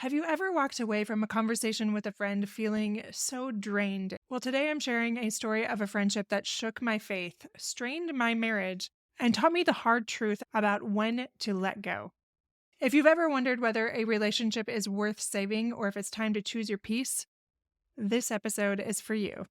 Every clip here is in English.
Have you ever walked away from a conversation with a friend feeling so drained? Well, today I'm sharing a story of a friendship that shook my faith, strained my marriage, and taught me the hard truth about when to let go. If you've ever wondered whether a relationship is worth saving or if it's time to choose your peace, this episode is for you.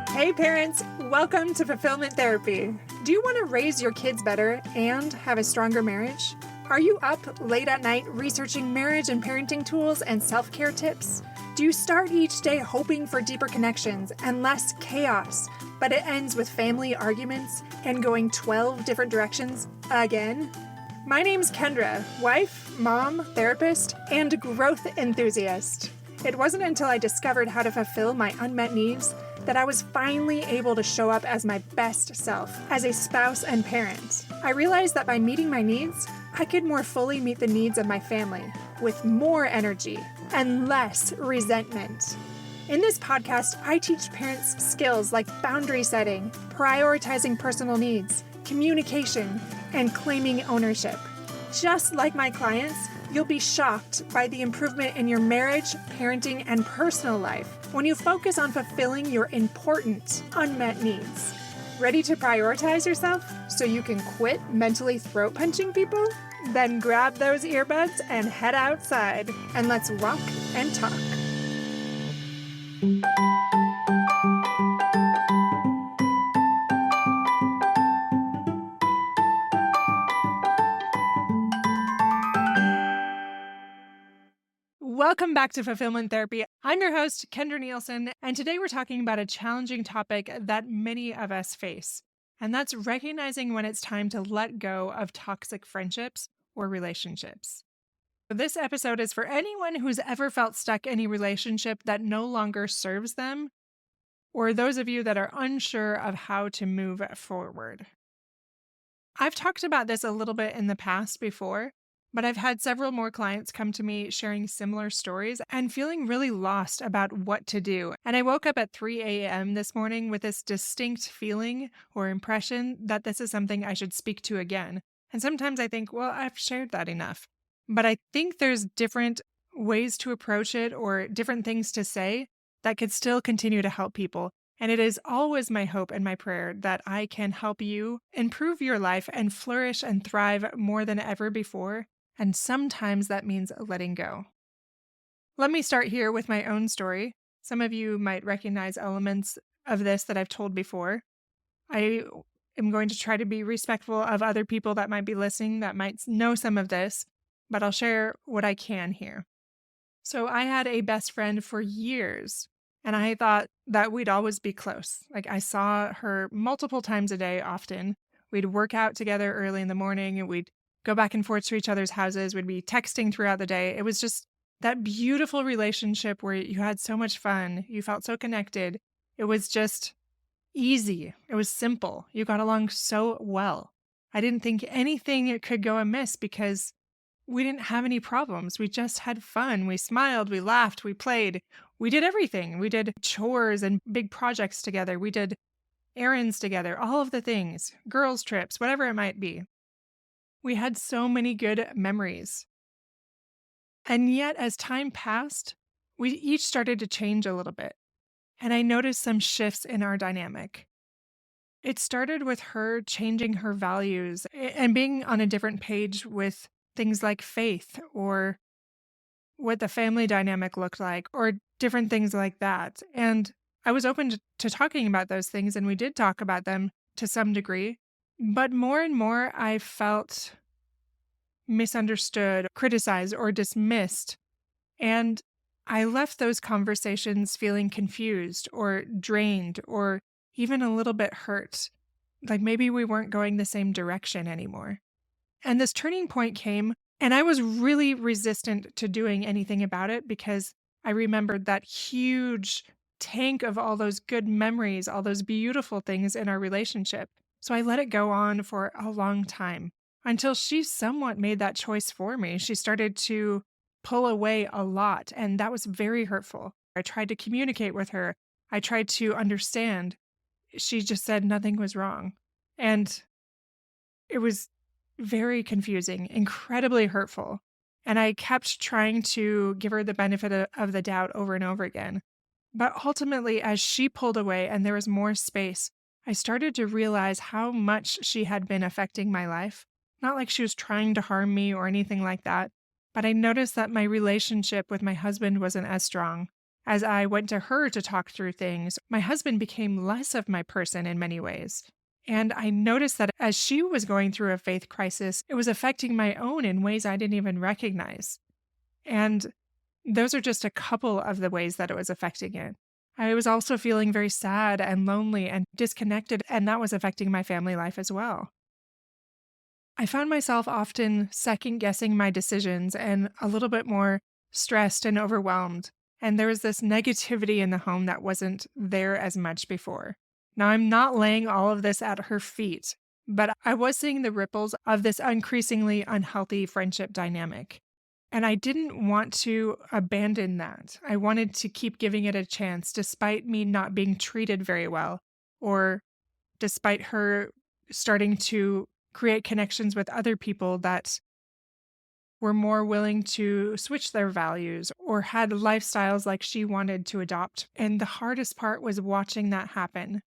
Hey parents, welcome to Fulfillment Therapy. Do you want to raise your kids better and have a stronger marriage? Are you up late at night researching marriage and parenting tools and self-care tips? Do you start each day hoping for deeper connections and less chaos, but it ends with family arguments and going 12 different directions again? My name's Kendra, wife, mom, therapist, and growth enthusiast. It wasn't until I discovered how to fulfill my unmet needs that I was finally able to show up as my best self, as a spouse and parent. I realized that by meeting my needs, I could more fully meet the needs of my family, with more energy and less resentment. In this podcast, I teach parents skills like boundary setting, prioritizing personal needs, communication, and claiming ownership. Just like my clients, you'll be shocked by the improvement in your marriage, parenting, and personal life when you focus on fulfilling your important unmet needs. Ready to prioritize yourself so you can quit mentally throat punching people? Then grab those earbuds and head outside, and let's walk and talk. Welcome back to Fulfillment Therapy. I'm your host, Kendra Nielsen, and today we're talking about a challenging topic that many of us face, and that's recognizing when it's time to let go of toxic friendships or relationships. This episode is for anyone who's ever felt stuck in a relationship that no longer serves them, or those of you that are unsure of how to move forward. I've talked about this a little bit in the past before, but I've had several more clients come to me sharing similar stories and feeling really lost about what to do. And I woke up at 3 a.m. this morning with this distinct feeling or impression that this is something I should speak to again. And sometimes I think, well, I've shared that enough. But I think there's different ways to approach it or different things to say that could still continue to help people. And it is always my hope and my prayer that I can help you improve your life and flourish and thrive more than ever before. And sometimes that means letting go. Let me start here with my own story. Some of you might recognize elements of this that I've told before. I am going to try to be respectful of other people that might be listening that might know some of this, but I'll share what I can here. So I had a best friend for years, and I thought that we'd always be close. Like I saw her multiple times a day often. We'd work out together early in the morning and we'd go back and forth to each other's houses. We'd be texting throughout the day. It was just that beautiful relationship where you had so much fun. You felt so connected. It was just easy. It was simple. You got along so well. I didn't think anything could go amiss because we didn't have any problems. We just had fun. We smiled, we laughed, we played. We did everything. We did chores and big projects together. We did errands together, all of the things, girls' trips, whatever it might be. We had so many good memories. And yet, as time passed, we each started to change a little bit. And I noticed some shifts in our dynamic. It started with her changing her values and being on a different page with things like faith or what the family dynamic looked like or different things like that. And I was open to talking about those things, and we did talk about them to some degree. But more and more, I felt misunderstood, criticized, or dismissed. And I left those conversations feeling confused or drained or even a little bit hurt. Like maybe we weren't going the same direction anymore. And this turning point came, and I was really resistant to doing anything about it because I remembered that huge tank of all those good memories, all those beautiful things in our relationship. So I let it go on for a long time until she somewhat made that choice for me. She started to pull away a lot, and that was very hurtful. I tried to communicate with her. I tried to understand. She just said nothing was wrong. And it was very confusing, incredibly hurtful. And I kept trying to give her the benefit of the doubt over and over again. But ultimately, as she pulled away and there was more space, I started to realize how much she had been affecting my life. Not like she was trying to harm me or anything like that, but I noticed that my relationship with my husband wasn't as strong. As I went to her to talk through things, my husband became less of my person in many ways. And I noticed that as she was going through a faith crisis, it was affecting my own in ways I didn't even recognize. And those are just a couple of the ways that it was affecting it. I was also feeling very sad and lonely and disconnected, and that was affecting my family life as well. I found myself often second guessing my decisions and a little bit more stressed and overwhelmed. And there was this negativity in the home that wasn't there as much before. Now, I'm not laying all of this at her feet, but I was seeing the ripples of this increasingly unhealthy friendship dynamic. And I didn't want to abandon that. I wanted to keep giving it a chance despite me not being treated very well, or despite her starting to create connections with other people that were more willing to switch their values or had lifestyles like she wanted to adopt. And the hardest part was watching that happen,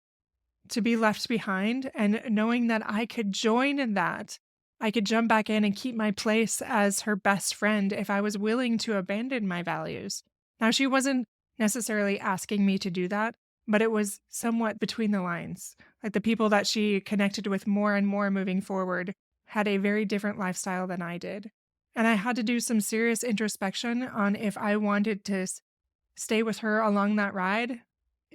to be left behind and knowing that I could join in that. I could jump back in and keep my place as her best friend if I was willing to abandon my values. Now, she wasn't necessarily asking me to do that, but it was somewhat between the lines. Like the people that she connected with more and more moving forward had a very different lifestyle than I did. And I had to do some serious introspection on if I wanted to stay with her along that ride,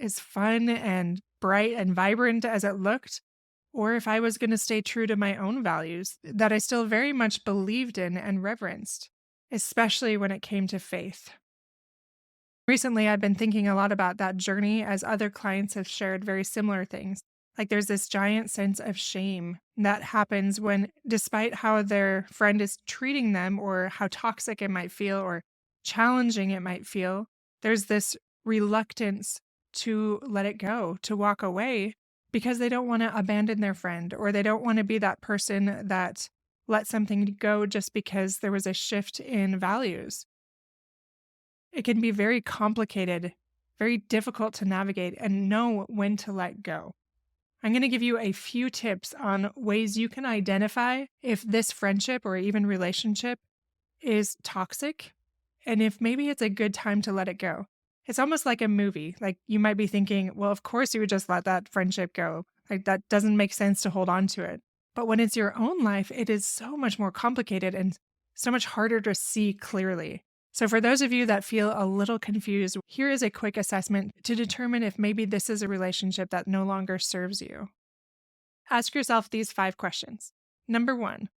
as fun and bright and vibrant as it looked, or if I was going to stay true to my own values that I still very much believed in and reverenced, especially when it came to faith. Recently, I've been thinking a lot about that journey as other clients have shared very similar things. Like there's this giant sense of shame that happens when, despite how their friend is treating them or how toxic it might feel or challenging it might feel, there's this reluctance to let it go, to walk away because they don't want to abandon their friend or they don't want to be that person that let something go just because there was a shift in values. It can be very complicated, very difficult to navigate and know when to let go. I'm going to give you a few tips on ways you can identify if this friendship or even relationship is toxic and if maybe it's a good time to let it go. It's almost like a movie. Like you might be thinking, well, of course you would just let that friendship go. Like that doesn't make sense to hold on to it. But when it's your own life, it is so much more complicated and so much harder to see clearly. So for those of you that feel a little confused, here is a quick assessment to determine if maybe this is a relationship that no longer serves you. Ask yourself these 5 questions. Number 1,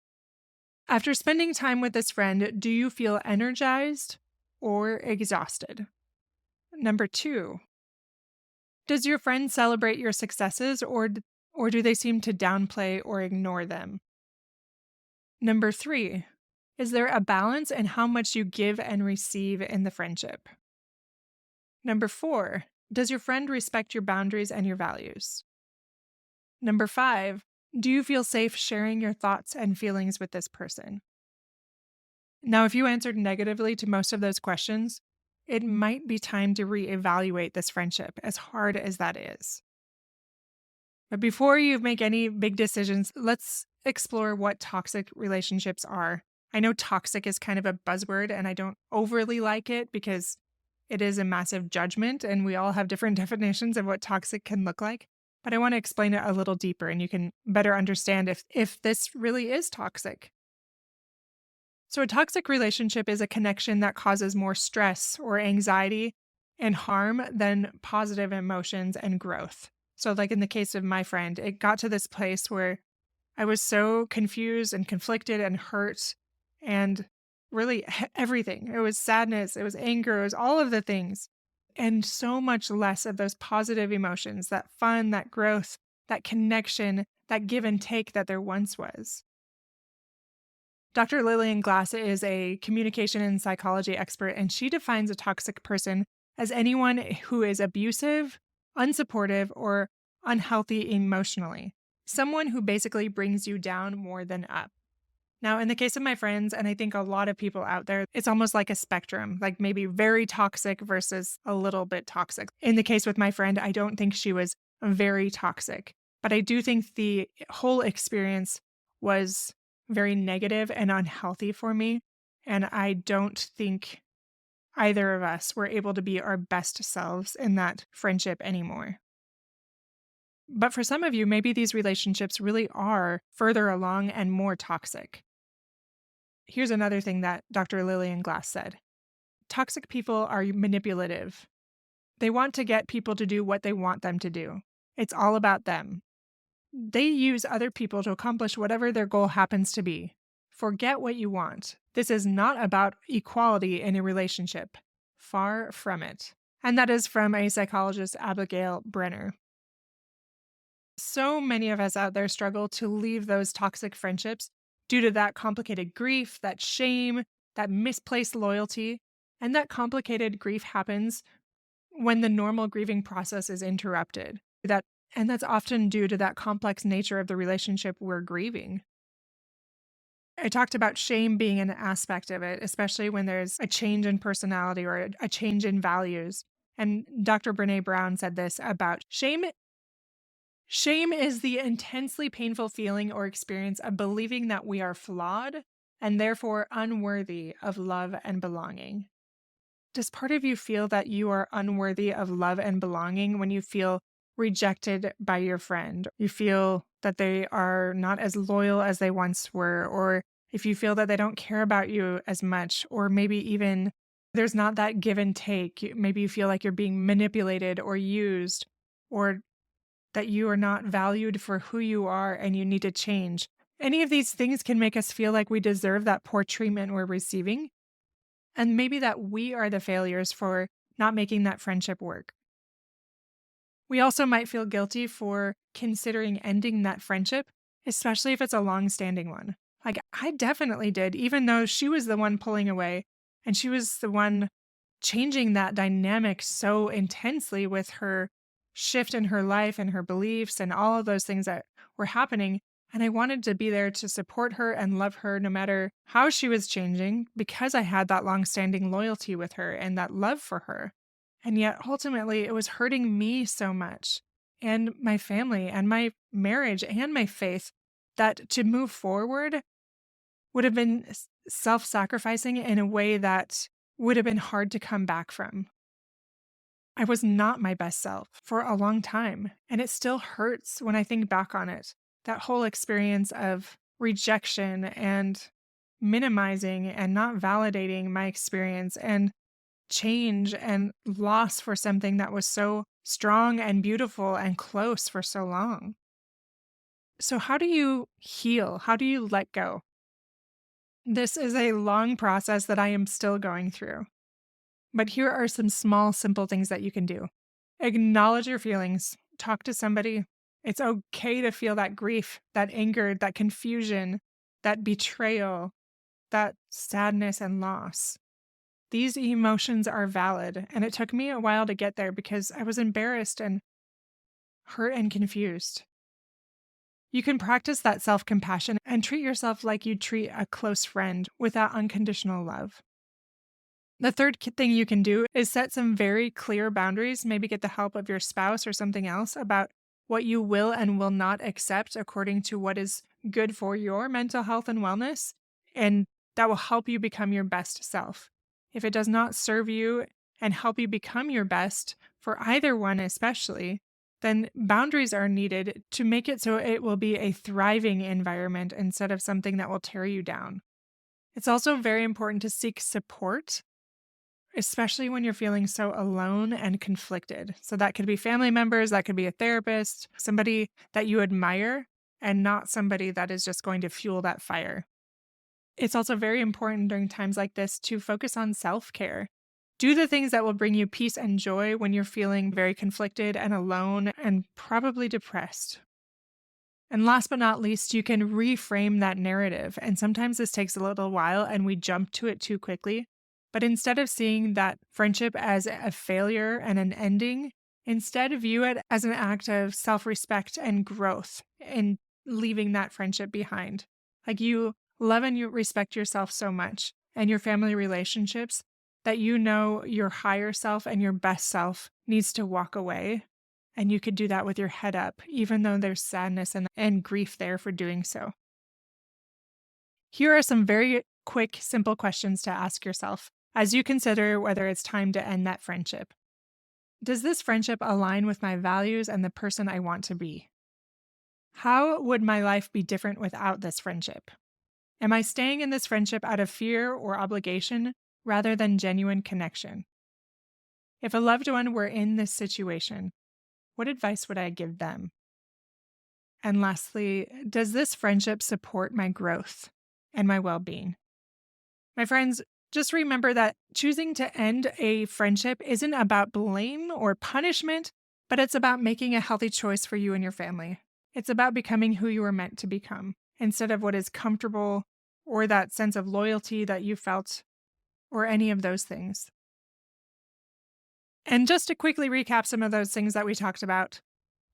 after spending time with this friend, do you feel energized or exhausted? Number 2, does your friend celebrate your successes or do they seem to downplay or ignore them? Number 3, is there a balance in how much you give and receive in the friendship? Number 4, does your friend respect your boundaries and your values? Number 5, do you feel safe sharing your thoughts and feelings with this person? Now, if you answered negatively to most of those questions, it might be time to reevaluate this friendship, as hard as that is. But before you make any big decisions, let's explore what toxic relationships are. I know toxic is kind of a buzzword, and I don't overly like it because it is a massive judgment, and we all have different definitions of what toxic can look like. But I want to explain it a little deeper, and you can better understand if this really is toxic. So, a toxic relationship is a connection that causes more stress or anxiety and harm than positive emotions and growth. So, like in the case of my friend, it got to this place where I was so confused and conflicted and hurt and really everything. It was sadness, it was anger, it was all of the things. And so much less of those positive emotions, that fun, that growth, that connection, that give and take that there once was. Dr. Lillian Glass is a communication and psychology expert, and she defines a toxic person as anyone who is abusive, unsupportive, or unhealthy emotionally. Someone who basically brings you down more than up. Now, in the case of my friends, and I think a lot of people out there, it's almost like a spectrum, like maybe very toxic versus a little bit toxic. In the case with my friend, I don't think she was very toxic, but I do think the whole experience was very negative and unhealthy for me. And I don't think either of us were able to be our best selves in that friendship anymore. But for some of you, maybe these relationships really are further along and more toxic. Here's another thing that Dr. Lillian Glass said. Toxic people are manipulative. They want to get people to do what they want them to do. It's all about them. They use other people to accomplish whatever their goal happens to be. Forget what you want. This is not about equality in a relationship. Far from it. And that is from a psychologist, Abigail Brené. So many of us out there struggle to leave those toxic friendships due to that complicated grief, that shame, that misplaced loyalty. And that complicated grief happens when the normal grieving process is interrupted. And that's often due to that complex nature of the relationship we're grieving. I talked about shame being an aspect of it, especially when there's a change in personality or a change in values. And Dr. Brené Brown said this about shame. Shame is the intensely painful feeling or experience of believing that we are flawed and therefore unworthy of love and belonging. Does part of you feel that you are unworthy of love and belonging when you feel rejected by your friend? You feel that they are not as loyal as they once were, or if you feel that they don't care about you as much, or maybe even there's not that give and take. Maybe you feel like you're being manipulated or used, or that you are not valued for who you are and you need to change. Any of these things can make us feel like we deserve that poor treatment we're receiving. And maybe that we are the failures for not making that friendship work. We also might feel guilty for considering ending that friendship, especially if it's a long-standing one. Like I definitely did, even though she was the one pulling away and she was the one changing that dynamic so intensely with her shift in her life and her beliefs and all of those things that were happening. And I wanted to be there to support her and love her no matter how she was changing because I had that long-standing loyalty with her and that love for her. And yet ultimately it was hurting me so much and my family and my marriage and my faith that to move forward would have been self-sacrificing in a way that would have been hard to come back from. I was not my best self for a long time, and it still hurts when I think back on it. That whole experience of rejection and minimizing and not validating my experience and change and loss for something that was so strong and beautiful and close for so long. So, how do you heal? How do you let go? This is a long process that I am still going through. But here are some small, simple things that you can do. Acknowledge your feelings. Talk to somebody. It's okay to feel that grief, that anger, that confusion, that betrayal, that sadness and loss. These emotions are valid, and it took me a while to get there because I was embarrassed and hurt and confused. You can practice that self-compassion and treat yourself like you'd treat a close friend with that unconditional love. The third thing you can do is set some very clear boundaries, maybe get the help of your spouse or something else about what you will and will not accept according to what is good for your mental health and wellness, and that will help you become your best self. If it does not serve you and help you become your best, for either one especially, then boundaries are needed to make it so it will be a thriving environment instead of something that will tear you down. It's also very important to seek support, especially when you're feeling so alone and conflicted. So that could be family members, that could be a therapist, somebody that you admire, and not somebody that is just going to fuel that fire. It's also very important during times like this to focus on self-care. Do the things that will bring you peace and joy when you're feeling very conflicted and alone and probably depressed. And last but not least, you can reframe that narrative. And sometimes this takes a little while and we jump to it too quickly. But instead of seeing that friendship as a failure and an ending, instead view it as an act of self-respect and growth in leaving that friendship behind. Like, you love and you respect yourself so much and your family relationships that you know your higher self and your best self needs to walk away. And you could do that with your head up, even though there's sadness and grief there for doing so. Here are some very quick, simple questions to ask yourself as you consider whether it's time to end that friendship. Does this friendship align with my values and the person I want to be? How would my life be different without this friendship? Am I staying in this friendship out of fear or obligation rather than genuine connection? If a loved one were in this situation, what advice would I give them? And lastly, does this friendship support my growth and my well-being? My friends, just remember that choosing to end a friendship isn't about blame or punishment, but it's about making a healthy choice for you and your family. It's about becoming who you were meant to become instead of what is comfortable or that sense of loyalty that you felt or any of those things. And just to quickly recap some of those things that we talked about,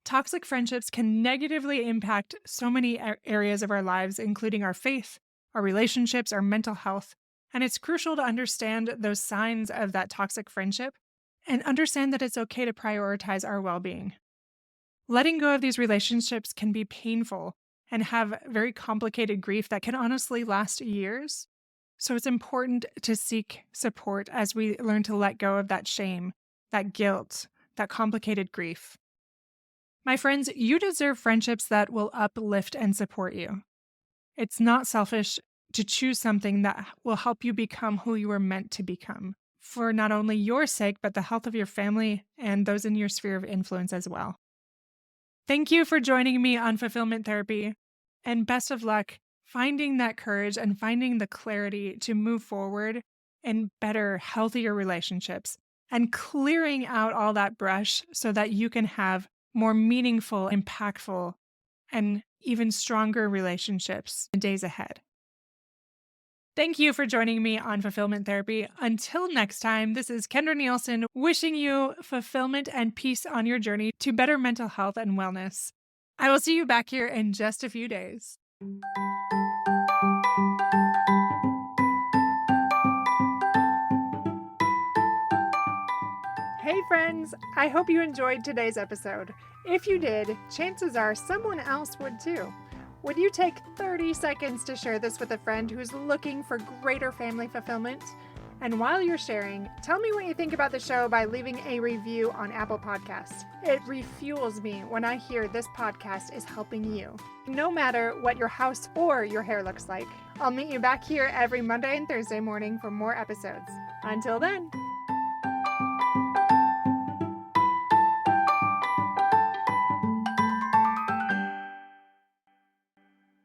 toxic friendships can negatively impact so many areas of our lives, including our faith, our relationships, our mental health. And it's crucial to understand those signs of that toxic friendship and understand that it's okay to prioritize our well-being. Letting go of these relationships can be painful and have very complicated grief that can honestly last years. So it's important to seek support as we learn to let go of that shame, that guilt, that complicated grief. My friends, you deserve friendships that will uplift and support you. It's not selfish to choose something that will help you become who you were meant to become, for not only your sake, but the health of your family and those in your sphere of influence as well. Thank you for joining me on Fulfillment Therapy, and best of luck finding that courage and finding the clarity to move forward in better, healthier relationships and clearing out all that brush so that you can have more meaningful, impactful, and even stronger relationships in the days ahead. Thank you for joining me on Fulfillment Therapy. Until next time, this is Kendra Nielsen wishing you fulfillment and peace on your journey to better mental health and wellness. I will see you back here in just a few days. Hey friends, I hope you enjoyed today's episode. If you did, chances are someone else would too. Would you take 30 seconds to share this with a friend who's looking for greater family fulfillment? And while you're sharing, tell me what you think about the show by leaving a review on Apple Podcasts. It refuels me when I hear this podcast is helping you. No matter what your house or your hair looks like, I'll meet you back here every Monday and Thursday morning for more episodes. Until then.